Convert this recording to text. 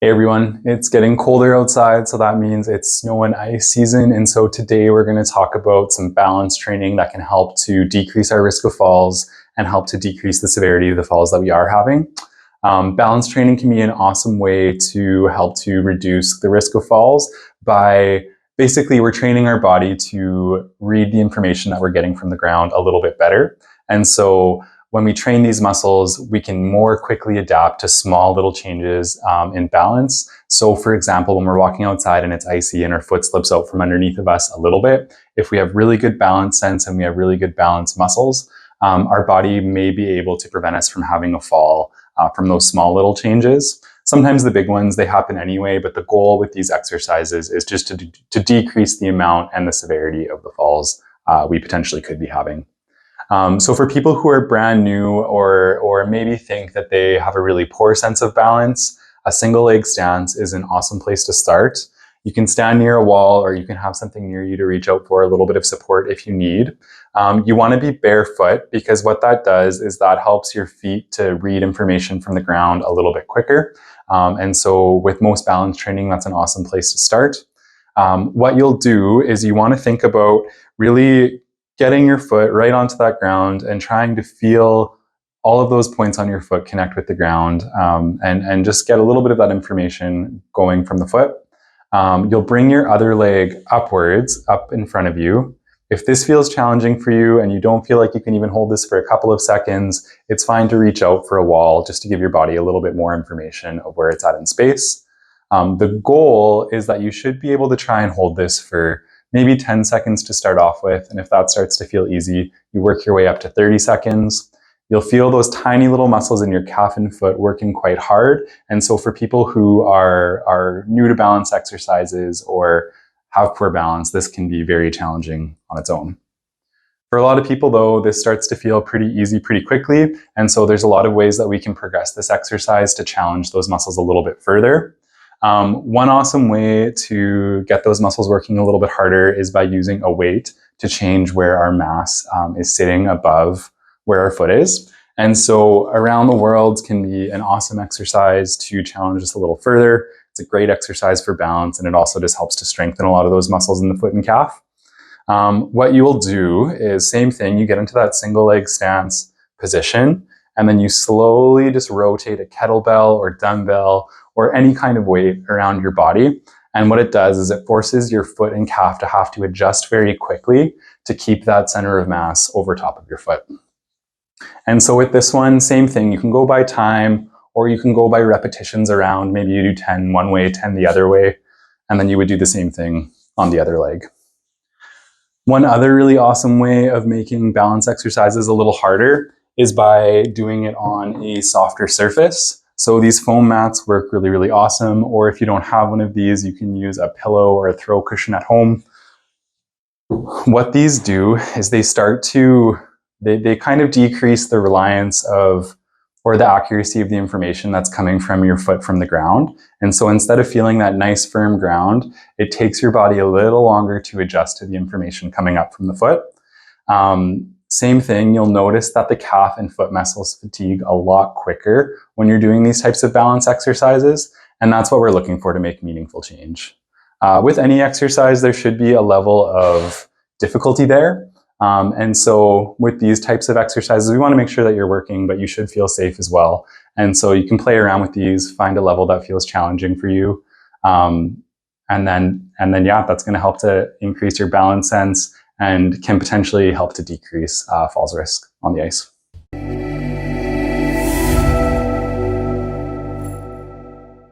Hey everyone, it's getting colder outside, so that means it's snow and ice season. And so today we're going to talk about some balance training that can help to decrease our risk of falls and help to decrease the severity of the falls that we are having. Balance training can be an awesome way to help to reduce the risk of falls by basically we're training our body to read the information that we're getting from the ground a little bit better. And so when we train these muscles, we can more quickly adapt to small little changes in balance. So for example, when we're walking outside and it's icy and our foot slips out from underneath of us a little bit, if we have really good balance sense and we have really good balance muscles, our body may be able to prevent us from having a fall from those small little changes. Sometimes the big ones, they happen anyway, but the goal with these exercises is just to decrease the amount and the severity of the falls we potentially could be having. So for people who are brand new or maybe think that they have a really poor sense of balance, a single leg stance is an awesome place to start. You can stand near a wall or you can have something near you to reach out for a little bit of support if you need. You want to be barefoot because what that does is that helps your feet to read information from the ground a little bit quicker. And so with most balance training, that's an awesome place to start. What you'll do is you want to think about really getting your foot right onto that ground and trying to feel all of those points on your foot connect with the ground and just get a little bit of that information going from the foot. You'll bring your other leg upwards, up in front of you. If this feels challenging for you and you don't feel like you can even hold this for a couple of seconds, it's fine to reach out for a wall just to give your body a little bit more information of where it's at in space. The goal is that you should be able to try and hold this for maybe 10 seconds to start off with. And if that starts to feel easy, you work your way up to 30 seconds. You'll feel those tiny little muscles in your calf and foot working quite hard. And so for people who are new to balance exercises or have poor balance, this can be very challenging on its own. For a lot of people though, this starts to feel pretty easy pretty quickly. And so there's a lot of ways that we can progress this exercise to challenge those muscles a little bit further. One awesome way to get those muscles working a little bit harder is by using a weight to change where our mass is sitting above where our foot is. And so around the world can be an awesome exercise to challenge us a little further. It's a great exercise for balance, and it also just helps to strengthen a lot of those muscles in the foot and calf. What you will do is same thing, you get into that single leg stance position, and then you slowly just rotate a kettlebell or dumbbell or any kind of weight around your body. And what it does is it forces your foot and calf to have to adjust very quickly to keep that center of mass over top of your foot. And so with this one, same thing. You can go by time or you can go by repetitions around. Maybe you do 10 one way, 10 the other way, and then you would do the same thing on the other leg. One other really awesome way of making balance exercises a little harder is by doing it on a softer surface. So these foam mats work really, really awesome. Or if you don't have one of these, you can use a pillow or a throw cushion at home. What these do is they kind of decrease the reliance of, or the accuracy of the information that's coming from your foot from the ground. And so instead of feeling that nice firm ground, it takes your body a little longer to adjust to the information coming up from the foot. Same thing, you'll notice that the calf and foot muscles fatigue a lot quicker when you're doing these types of balance exercises, and that's what we're looking for to make meaningful change. With any exercise, there should be a level of difficulty there, and so with these types of exercises, we want to make sure that you're working, but you should feel safe as well. And so you can play around with these, find a level that feels challenging for you, and then yeah, that's going to help to increase your balance sense and can potentially help to decrease falls risk on the ice.